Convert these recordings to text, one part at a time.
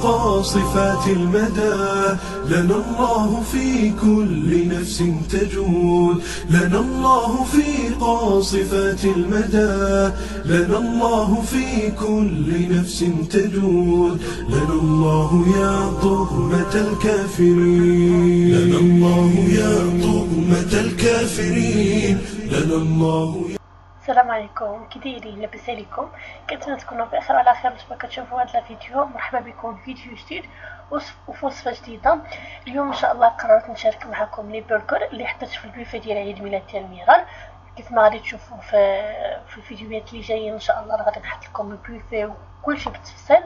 قاصفات المدى، لنا الله في كل نفس تجود، لنا الله في قاصفات المدى، لنا الله في كل نفس تجود، لنا الله يا طغمة الكافرين، لنا الله يا طغمة الكافرين، لنا الله. السلام عليكم، كي دايرين؟ لاباس عليكم؟ كنتمنى تكونوا بخير وعلى خير. باش ما كتشوفوا هذا الفيديو، مرحبا بكم في فيديو جديد وفي وصفه جديده. اليوم ان شاء الله قررت نشارك معكم لي برجر اللي حطيت في البوفيه ديال عيد ميلاد ديال ميرال. كيف ما غادي تشوفوا في الفيديوهات اللي جايين ان شاء الله غادي نحط لكم البوفيه وكلشي بالتفصيل.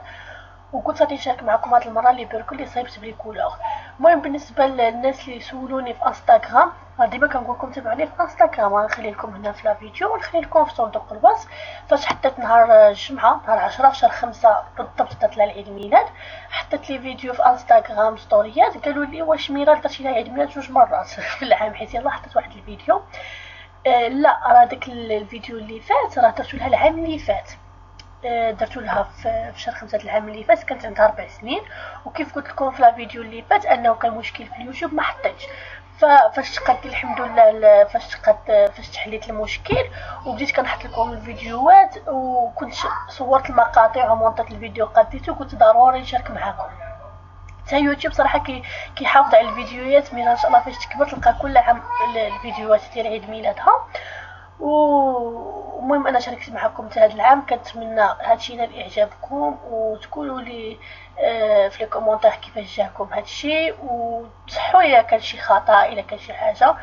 وقلت غادي نشارك معكم هذه المره لي برجر اللي صايبت بلي كولور. المهم بالنسبه للناس اللي سولوني في انستغرام، ديما كنقول لكم تابعوني في انستغرام، غنخلي لكم هنا في لا فيديو ونخلي لكم في صندوق الوصف. فاش حطيت نهار الجمعه نهار 10 في شهر 5 بالضبط درت لها العيد ميلاد، حطيت لي فيديو في انستغرام ستوريات، قالوا لي واش ميرال درتي لها عيد ميلاد 2 مرات في العام، حيت يلاه حطيت واحد الفيديو. لا راه داك الفيديو اللي فات راه درتو لها العام اللي فات، درتو لها في شهر 5 العام اللي فات، كانت عندها 4 سنين. وكيف قلت لكم في الفيديو اللي فات انه كان مشكل في اليوتيوب ما حطيتش. فاش قد الحمد لله فاش تحليت المشكل وبديت كنحط لكم الفيديوهات، وكنت صورت المقاطع ومونطيت الفيديو قديته، وقلت ضروري نشارك معكم. حتى يوتيوب صراحه كيحافظ على الفيديوهات، من ان شاء الله فاش تكبر تلقى كل عام الفيديوهات ديال عيد ميلادها. المهم انا شاركت معكم هذا العام، كنتمنى هادشي ينال اعجابكم وتقولوا لي في لي كومونتير كيفاش جاكم هادشي، وتصحوا الا كان شي خطا، الا كان شي حاجه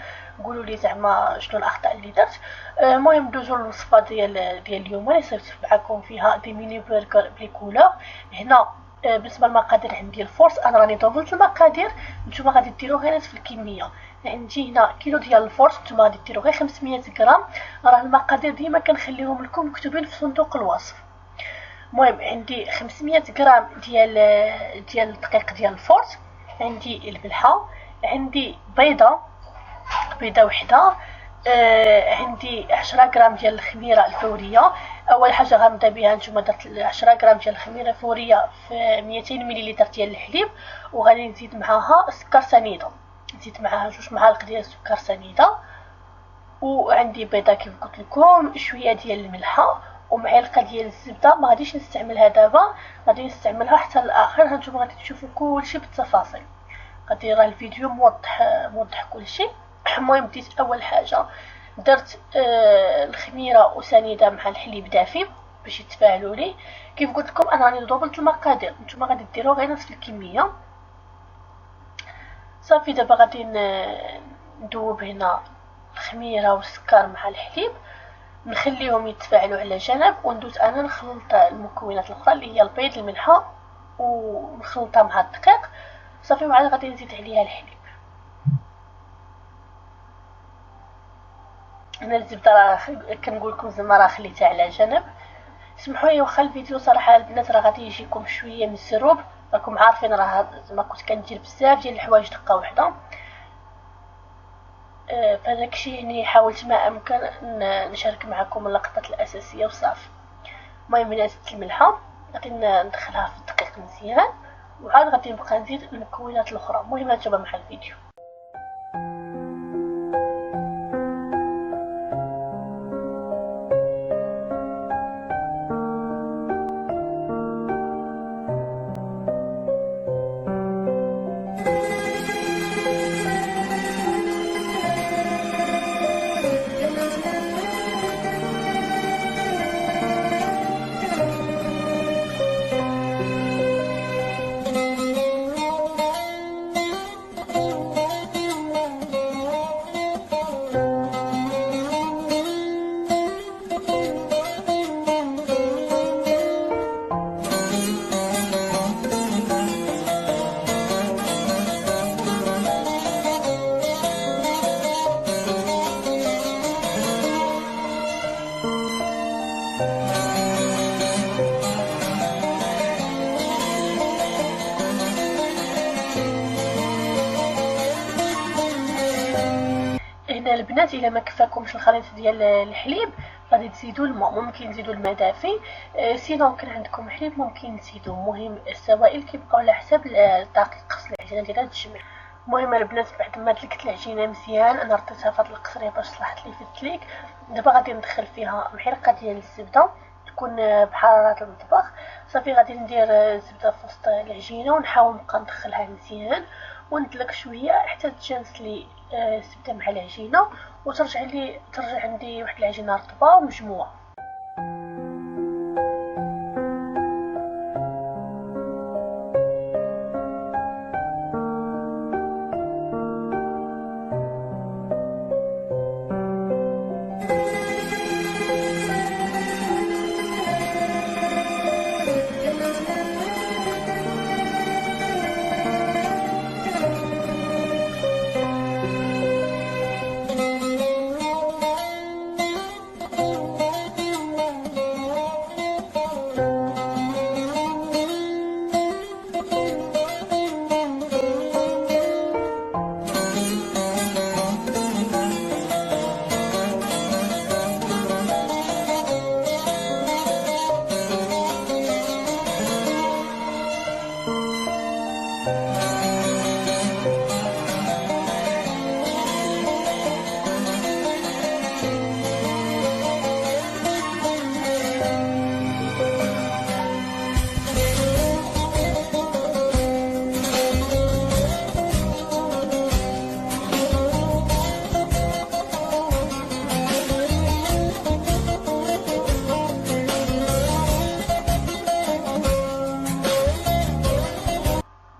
قولوا لي زعما شنو الاخطاء اللي درت. المهم ندوزو للوصفه ديال اليوم اللي صيفط معكم فيها دي ميني برجر بلي كولور. هنا بالنسبه للمقادير عندي الفورس، انا راني دوبلت المقادير، نتوما غادي ديروا غير نفس الكميه. عندي هنا كيلو ديال الفورس، نتوما غادي ديروا غير 500 غرام. راه المقادير ديما كنخليهم لكم مكتوبين في صندوق الوصف. المهم عندي 500 غرام ديال الدقيق ديال الفورس، عندي الملحه، عندي بيضه وحده، عندي 10 غرام ديال الخميره الفوريه. اول حاجه غنبدا بها، نتوما درت 10 غرام ديال الخميره الفوريه في 200 ملل ديال الحليب، وغادي نزيد معاها سكر سنيده، نزيد معاها 2 معالق ديال السكر سنيده، وعندي بيضه كيف قلت لكم، شويه ديال الملحه، ومعلقه ديال الزبده. ما غاديش نستعملها دابا، غادي نستعملها حتى الاخر. هانتوما غادي تشوفوا كلشي بالتفاصيل، غادي راه الفيديو موضح كلشي. المهم بديت اول حاجه درت الخميره وسنيده مع الحليب دافي باش يتفاعلوا لي. كيف قلت لكم انا راني دوبلت المقادير، نتوما غادي ديروا غير نفس الكميه. صافي دابا غادي ندوب هنا الخميره والسكر مع الحليب، نخليهم يتفاعلوا على جنب، وندوز انا نخلط المكونات الاخرى اللي هي البيض الملحه ونخلطها مع الدقيق. صافي وعاد غادي نزيد عليها الحليب. انا الزبده راه كنقول لكم زعما راه خليتها على جنب. سمحوا لي واخا الفيديو صراحه البنات راه غادي يجيكم شويه مسروب، راكم عارفين راه زعما كنت كندير بزاف ديال الحوايج دقه واحده. فداكشي يعني حاولت ما امكن نشارك معكم اللقطات الاساسيه وصافي. المهم هنا زدت الملحه، غادي ندخلها في الدقيق مزيان، وعاد غادي نبقى نزيد المكونات الاخرى. المهم نتابعوا مع الفيديو. هنا البنات الا ما كفاكمش الخليط ديال الحليب، غادي تزيدوا الماء، ممكن تزيدوا الماء دافي، سينو كان عندكم حليب ممكن تزيدوا. المهم السوائل كيبقاو على حساب طاقه قص العجينه ديالها تجمع. المهم البنات بعد ما دلكت العجينه مزيان، انا رديتها في هذا القصريه باش صلحت لي في التليك. دابا غادي ندخل فيها معلقه ديال الزبده تكون بحراره المطبخ. صافي غادي ندير الزبده في وسط العجينه ونحاول نبقى ندخلها مزيان وندلك شويه حتى تجانس لي الزبده مع العجينه ترجع عندي واحد العجينه رطبه ومجموعه.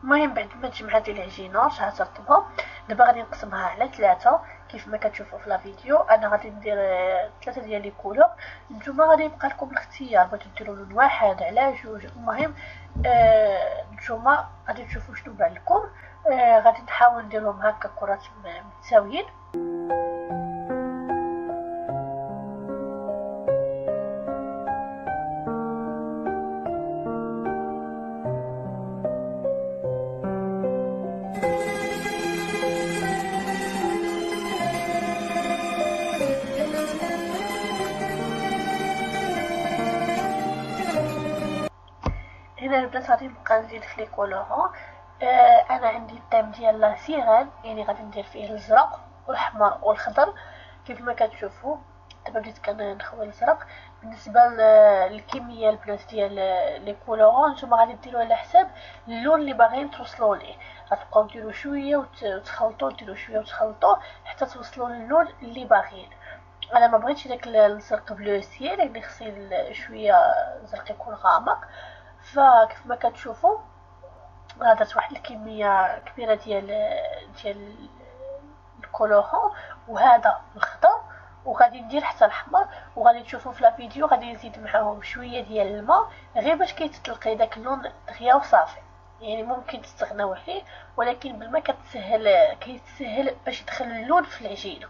المهم بعد ما تجمعت العجينه رجعت رطبها، دابا غادي نقسمها على 3 كيف ما كتشوفوا في لا فيديو. انا غادي ندير 3 ديال لي كولور، نتوما غادي يبقى لكم الاختيار، بغيتو ديروا لون واحد على جوج. المهم نتوما غادي تشوفوا شنو بان لكم. غادي نحاول نديرهم هكا كرات متساويين. هنا البنات غادي نبقى نزيد في لي كولورون. انا عندي الطيم ديال لاسيغان، يعني غادي ندير فيه الازرق والاحمر والخضر كيف ما كتشوفوا. دابا بديت كنخوي الازرق. بالنسبه للكميه البنات ديال لي كولورون نتوما غادي ديروا على حساب اللون اللي باغيين توصلوا ليه، غتبقاو ديروا شويه وتخلطوا، ديروا شويه وتخلطوا حتى توصلوا للون اللي باغيين. انا ما بغيتش داك الزرق بلو سيال، يعني خصني شويه الزرق يكون غامق. فكيف ما كتشوفوا درت واحد الكميه كبيره ديال الكولورون، وهذا الخضر، وغادي ندير حتى الاحمر. وغادي تشوفوا في لا فيديو غادي نزيد معاهم شويه ديال الماء غير باش كيتطلق داك اللون دغيا وصافي. يعني ممكن تستغناو عليه، ولكن بالماء كيتسهل باش يدخل اللون في العجينه.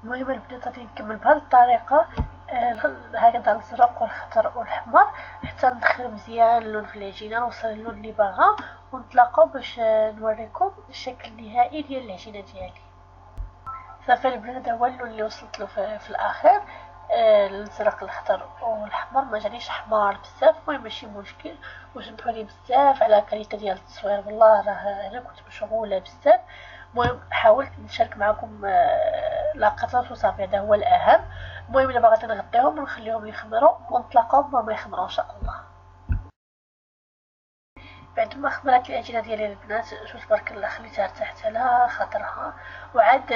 المهم البنات غادي نكمل بهذه الطريقه، هكذا الازرق والخضر والاحمر حتى ندخل مزيان اللون في العجينه، نوصل اللون اللي باغا، ونتلاقاو باش نوريكم الشكل النهائي ديال العجينه ديالي. صافي البنات هو اللون اللي وصلت له في الاخر. الازرق الخضر والاحمر ما جانيش حمار بزاف، المهم ماشي مشكل، وسمحوا لي بزاف على الكاليتي ديال التصوير، والله راه انا كنت مشغوله بزاف. المهم حاولت نشارك معكم لقطات وصافي، هذا هو الاهم. المهم دابا غادي نغطيهم ونخليهم يخمروا ونتلاقاو ما يخمروا ان شاء الله. بعد ما خمرات العجينه ديالي البنات، شوف تبارك الله خليتها ارتاحت على خاطرها، وعاد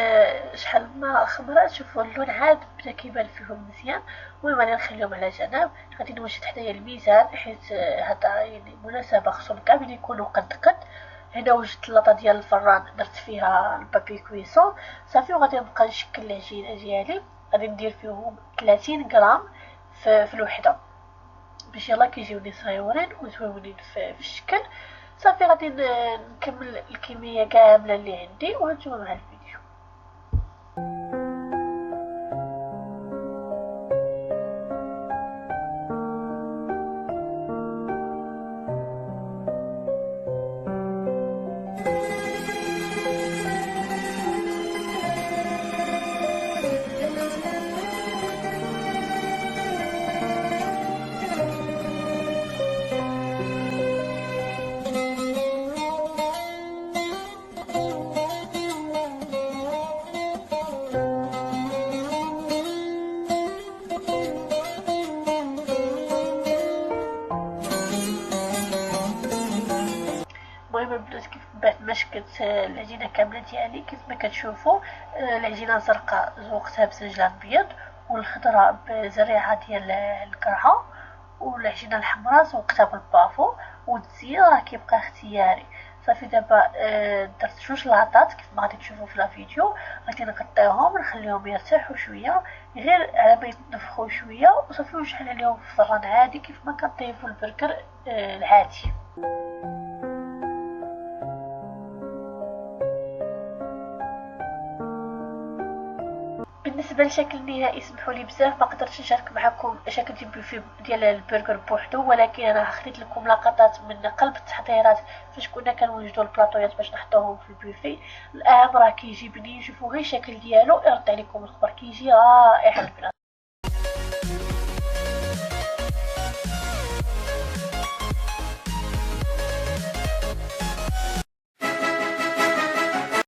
شحال ما خمرات شوفوا اللون عاد بدا كيبان فيهم مزيان. المهم انا نخليهم على جنب. غادي نوجد حدايا الميزان حيت هذا يعني مناسبه خصهم كامل يكونوا قد هنا وجدت لاطه ديال الفران درت فيها البابي كويسون صافي، وغادي نبقى نشكل العجينه ديالي. غادي ندير فيهم 30 غرام في الوحده باش يلا كيجيوني صغيورين وزويونين في الشكل. صافي غادي نكمل الكميه كامله اللي عندي ونتوما مع الفيديو. المهم البنات كيف بعد ما شكلت العجينه كامله ديالي كيف ما كتشوفوا، العجينه الزرقاء زوقتها بسنجلان ابيض والخضراء بزريعه ديال القرعه، والعجينه الحمراء زوقتها بالبافو، والتزيين راه كيبقى اختياري. صافي دابا درت 2 لاطات كيف ما غادي تشوفوا في الفيديو. غادي نغطيهم نخليهم يرتاحوا شويه غير على ما يتنفخوا شويه وصافي ونشعل عليهم في الفران عادي كيف ما كنطيبوا البرجر العادي. بالنسبه للشكل النهائي سمحوا لي بزاف ما قدرتش نشارك معكم شكل البوفي ديال البرجر بوحدو، ولكن انا خديت لكم لقطات من قلب التحضيرات فاش كنا كنوجدوا البلاطويات باش نحطوهم في البوفي. الاهم راه كيجي بنين، شوفوا غير الشكل ديالو يرد عليكم الخبر، كيجي رائع البنات.